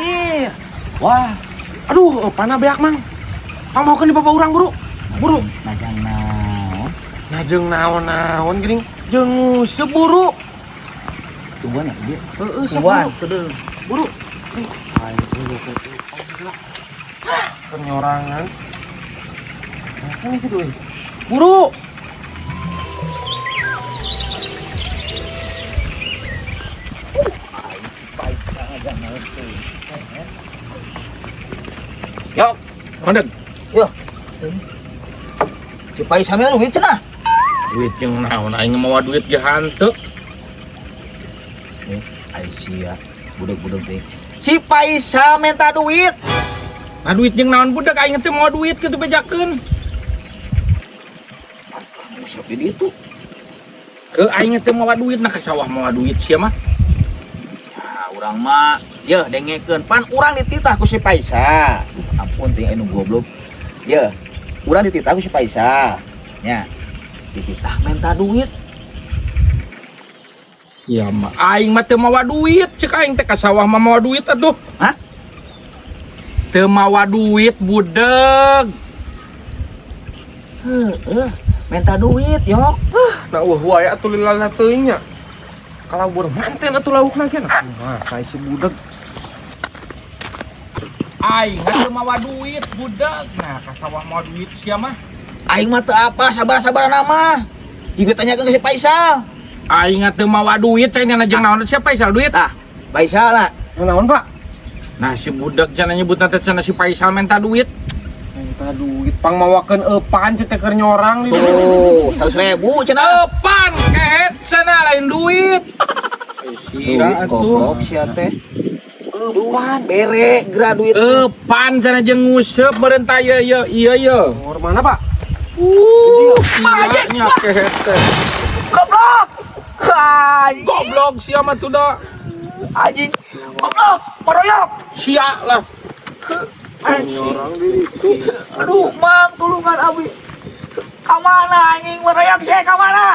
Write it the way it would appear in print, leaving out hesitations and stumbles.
Iya. Wah, aduh, panah beak mang. Mang mau kan di bapak urang buru. Buru. Najang naon? Najeng naon-naon geuning. Jeung seburu. Tuan ya dia. Seburu. Kedeng. Buru. Ayo dulu penyorangan. Nah, ini dulu. Buru. Yuk, Mandeg. yuk. Si Pai sampean duit cenah. Duit jeung naon aing mau duit ge hanteu. Aisyah, budak-budak teh. Si Paisa minta duit. Nah duit jeung naon budak aing teh mau duit kitu bejakeun. Siapa dia itu? Ke aing teh mau duit nah ka sawah mau duit sia mah. Ya, urang mah, ya dengekeun pan urang dititah ku si Paisa. Ampun teh anu goblok. Ya, urang dititah ku si Paisa. Nya. Dititah minta duit. Sia mah aing mah teu mawa duit, ceuk aing teh ka sawah mah mawa duit atuh. Hah? Teu mawa duit budeg. Minta duit, yok. Nah wae atuh lilana teuing nya. Kalabur manten atuh laukna ge nah. Nah, kae si budeg. Aing mah teu mawa duit budeg. Nah, ka sawah mawa duit sia mah. Aing mah teu apa, sabar-sabar nama. Jiga tanyakeun ke si Paisa. Aing teu mawa duit, cenah jeung naon siapa Paisal duit? Tah, Paisa lah. Naon, Pak? Nah, si budak cenah nyebutna teh cenah si Paisal minta duit. Minta duit pang mawakeun eupan ceuk teh keur nyorang di. Tuh, 100.000 cenah. Eupan kehet cenah lain duit. Duit goblok sia teh. Eupan bere geura duit. Eupan cenah jeung nguseup meureun tah ieu ieu. Nomor mana, Pak? Sia nya kehet teh. Goblok. Anjing, Goblok sia mah tuh da. anjing. Goblok, maroyok. Sia lah. Aduh, Mang, tulungan abi. Ka mana anjing maroyok sia ka mana?